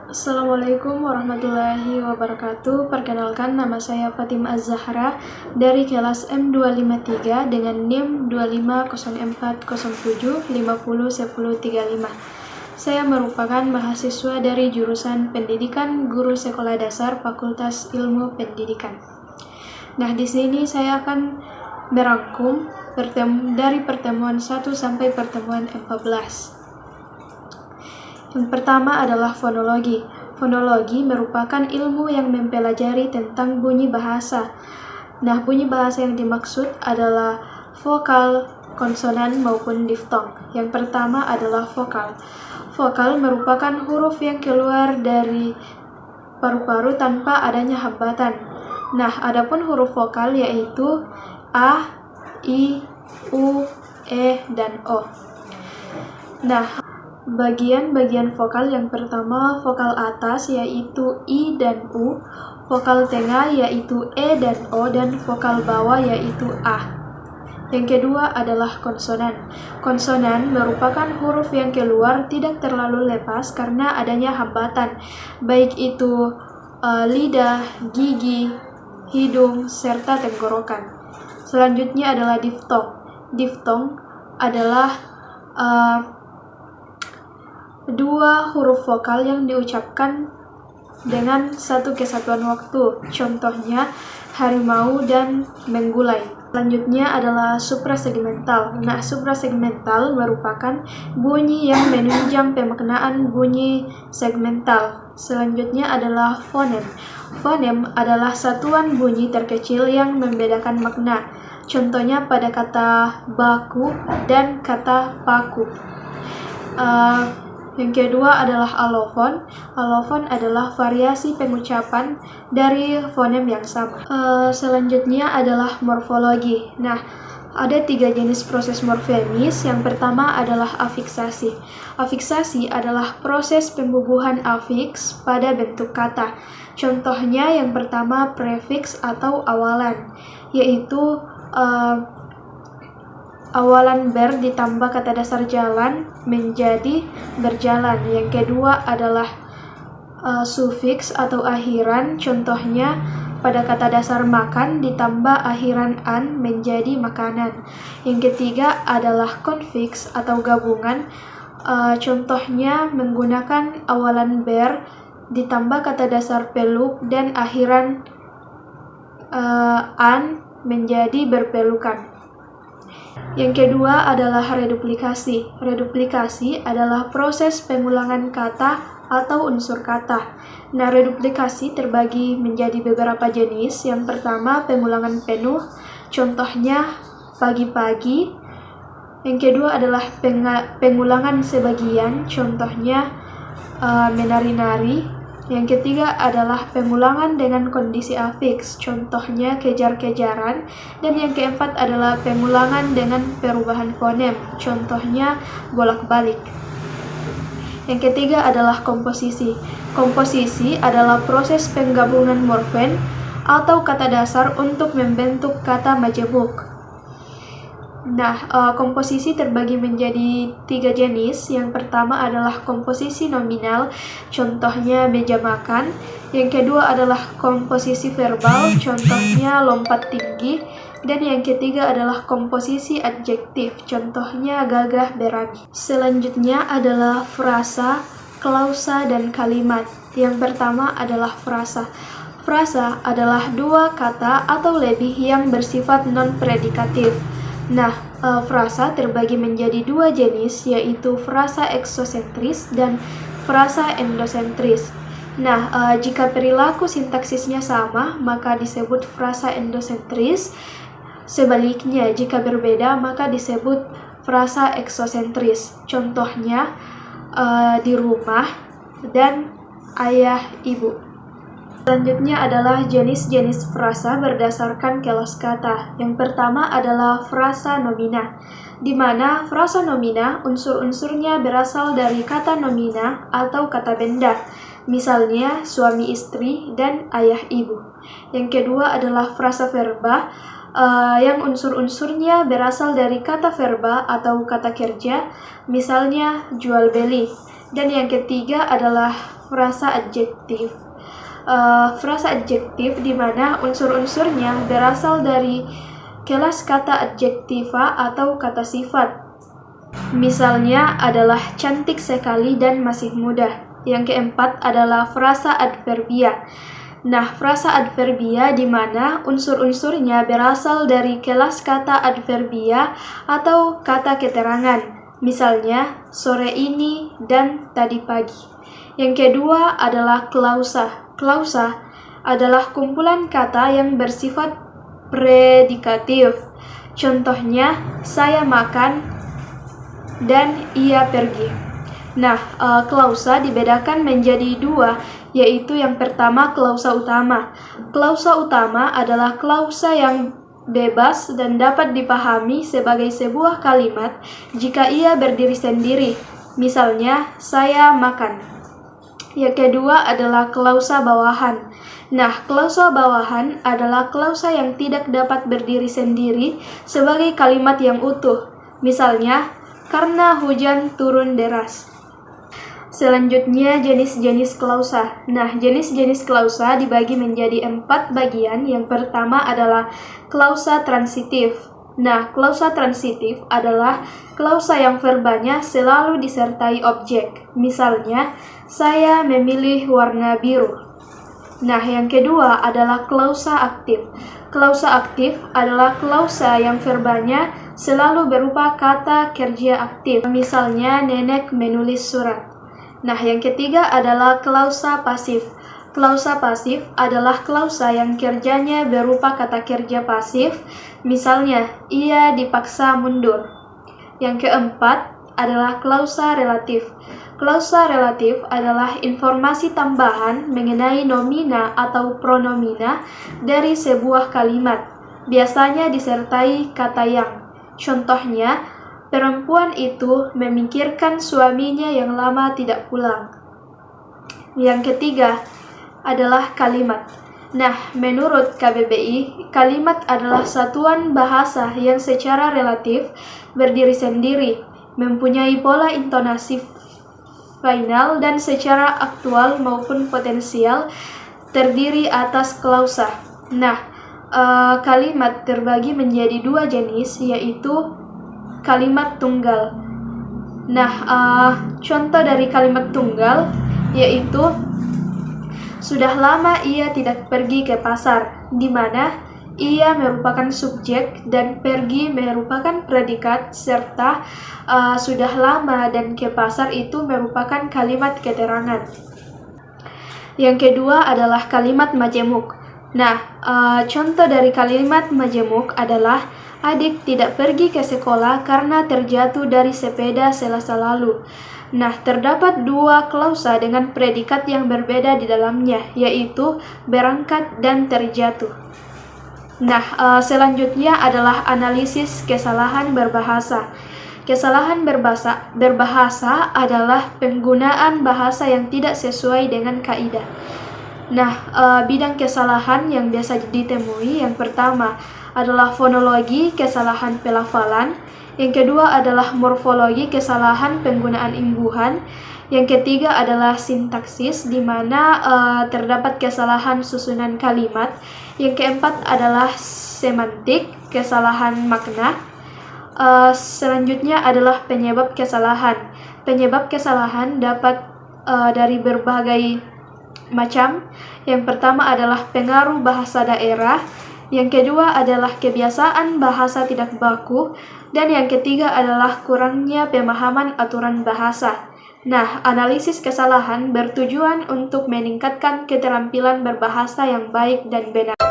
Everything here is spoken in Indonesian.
Assalamualaikum warahmatullahi wabarakatuh. Perkenalkan, nama saya Fatima Az-Zahra dari kelas M253 dengan NIM 250407501035. Saya merupakan mahasiswa dari jurusan Pendidikan Guru Sekolah Dasar Fakultas Ilmu Pendidikan. Nah, di sini saya akan merangkum dari pertemuan 1 sampai pertemuan 14. Yang pertama adalah fonologi. Fonologi merupakan ilmu yang mempelajari tentang bunyi bahasa. Nah, bunyi bahasa yang dimaksud adalah vokal, konsonan, maupun diftong. Yang pertama adalah vokal. Vokal merupakan huruf yang keluar dari paru-paru tanpa adanya hambatan. Nah, adapun huruf vokal yaitu A, I, U, E, dan O. Nah, bagian-bagian vokal yang pertama, vokal atas yaitu I dan U, vokal tengah yaitu E dan O, dan vokal bawah yaitu A. Yang kedua adalah konsonan. Konsonan merupakan huruf yang keluar tidak terlalu lepas karena adanya hambatan, baik itu lidah, gigi, hidung, serta tenggorokan. Selanjutnya adalah diftong. Diftong adalah dua huruf vokal yang diucapkan dengan satu kesatuan waktu. Contohnya harimau dan menggulai. Selanjutnya adalah suprasegmental. Nah, suprasegmental merupakan bunyi yang menunjang pemaknaan bunyi segmental. Selanjutnya adalah fonem. Fonem adalah satuan bunyi terkecil yang membedakan makna. Contohnya pada kata baku dan kata paku. Yang kedua adalah alofon. Alofon adalah variasi pengucapan dari fonem yang sama. Selanjutnya adalah morfologi. Nah, ada 3 jenis proses morfemis. Yang pertama adalah afiksasi. Afiksasi adalah proses pembubuhan afiks pada bentuk kata. Contohnya yang pertama prefiks atau awalan, yaitu awalan ber ditambah kata dasar jalan menjadi berjalan. Yang kedua adalah sufiks atau akhiran. Contohnya pada kata dasar makan ditambah akhiran an menjadi makanan. Yang ketiga adalah konfiks atau gabungan. Contohnya menggunakan awalan ber ditambah kata dasar peluk dan akhiran an menjadi berpelukan. Yang kedua adalah reduplikasi. Reduplikasi adalah proses pengulangan kata atau unsur kata. Nah, reduplikasi terbagi menjadi beberapa jenis. Yang pertama, pengulangan penuh. Contohnya pagi-pagi. Yang kedua adalah pengulangan sebagian. Contohnya menari-nari. Yang ketiga adalah pengulangan dengan kondisi afiks, contohnya kejar-kejaran. Dan yang keempat adalah pengulangan dengan perubahan fonem, contohnya bolak-balik. Yang ketiga adalah komposisi. Komposisi adalah proses penggabungan morfem atau kata dasar untuk membentuk kata majemuk. Nah, komposisi terbagi menjadi 3 jenis. Yang pertama adalah komposisi nominal, contohnya meja makan. Yang kedua adalah komposisi verbal, contohnya lompat tinggi. Dan yang ketiga adalah komposisi adjektif, contohnya gagah berani. Selanjutnya adalah frasa, klausa, dan kalimat. Yang pertama adalah frasa. Frasa adalah 2 kata atau lebih yang bersifat non-predikatif. Nah, frasa terbagi menjadi 2 jenis, yaitu frasa eksosentris dan frasa endosentris. Nah, jika perilaku sintaksisnya sama, maka disebut frasa endosentris. Sebaliknya, jika berbeda, maka disebut frasa eksosentris. Contohnya, di rumah dan ayah ibu. Selanjutnya adalah jenis-jenis frasa berdasarkan kelas kata. Yang pertama adalah frasa nomina, di mana frasa nomina unsur-unsurnya berasal dari kata nomina atau kata benda, misalnya suami istri dan ayah ibu. Yang kedua adalah frasa verba, yang unsur-unsurnya berasal dari kata verba atau kata kerja, misalnya jual beli. Dan yang ketiga adalah frasa adjektif. Frasa adjektif di mana unsur-unsurnya berasal dari kelas kata adjektiva atau kata sifat. Misalnya adalah cantik sekali dan masih muda. Yang keempat adalah frasa adverbia. Nah, frasa adverbia di mana unsur-unsurnya berasal dari kelas kata adverbia atau kata keterangan. Misalnya, sore ini dan tadi pagi. Yang kedua adalah klausa. Klausa adalah kumpulan kata yang bersifat predikatif. Contohnya, saya makan dan ia pergi. Nah, klausa dibedakan menjadi dua, yaitu yang pertama klausa utama. Klausa utama adalah klausa yang bebas dan dapat dipahami sebagai sebuah kalimat jika ia berdiri sendiri. Misalnya, saya makan. Yang kedua adalah klausa bawahan. Nah, klausa bawahan adalah klausa yang tidak dapat berdiri sendiri sebagai kalimat yang utuh. Misalnya, karena hujan turun deras. Selanjutnya, jenis-jenis klausa. Nah, jenis-jenis klausa dibagi menjadi 4 bagian. Yang pertama adalah klausa transitif. Nah, klausa transitif adalah klausa yang verbanya selalu disertai objek. Misalnya, saya memilih warna biru. Nah, yang kedua adalah klausa aktif. Klausa aktif adalah klausa yang verbanya selalu berupa kata kerja aktif. Misalnya, nenek menulis surat. Nah, yang ketiga adalah klausa pasif. Klausa pasif adalah klausa yang kerjanya berupa kata kerja pasif. Misalnya, ia dipaksa mundur. Yang keempat adalah klausa relatif. Klausa relatif adalah informasi tambahan mengenai nomina atau pronomina dari sebuah kalimat. Biasanya disertai kata yang. Contohnya, perempuan itu memikirkan suaminya yang lama tidak pulang. Yang ketiga adalah kalimat. Nah, menurut KBBI, kalimat adalah satuan bahasa yang secara relatif berdiri sendiri, mempunyai pola intonasi final dan secara aktual maupun potensial terdiri atas klausa. Nah, kalimat terbagi menjadi 2 jenis, yaitu kalimat tunggal. Nah, contoh dari kalimat tunggal yaitu sudah lama ia tidak pergi ke pasar, di mana ia merupakan subjek dan pergi merupakan predikat, serta sudah lama dan ke pasar itu merupakan kalimat keterangan. Yang kedua adalah kalimat majemuk. Nah, contoh dari kalimat majemuk adalah adik tidak pergi ke sekolah karena terjatuh dari sepeda Selasa lalu. Nah, terdapat 2 klausa dengan predikat yang berbeda di dalamnya, yaitu berangkat dan terjatuh. Nah, selanjutnya adalah analisis kesalahan berbahasa. Kesalahan berbahasa adalah penggunaan bahasa yang tidak sesuai dengan kaidah. Nah, bidang kesalahan yang biasa ditemui yang pertama adalah fonologi, kesalahan pelafalan. Yang kedua adalah morfologi, kesalahan penggunaan imbuhan. Yang ketiga adalah sintaksis, di mana terdapat kesalahan susunan kalimat. Yang keempat adalah semantik, kesalahan makna. Selanjutnya adalah penyebab kesalahan. Penyebab kesalahan dapat dari berbagai macam. Yang pertama adalah pengaruh bahasa daerah. Yang kedua adalah kebiasaan bahasa tidak baku. Dan yang ketiga adalah kurangnya pemahaman aturan bahasa. Nah, analisis kesalahan bertujuan untuk meningkatkan keterampilan berbahasa yang baik dan benar.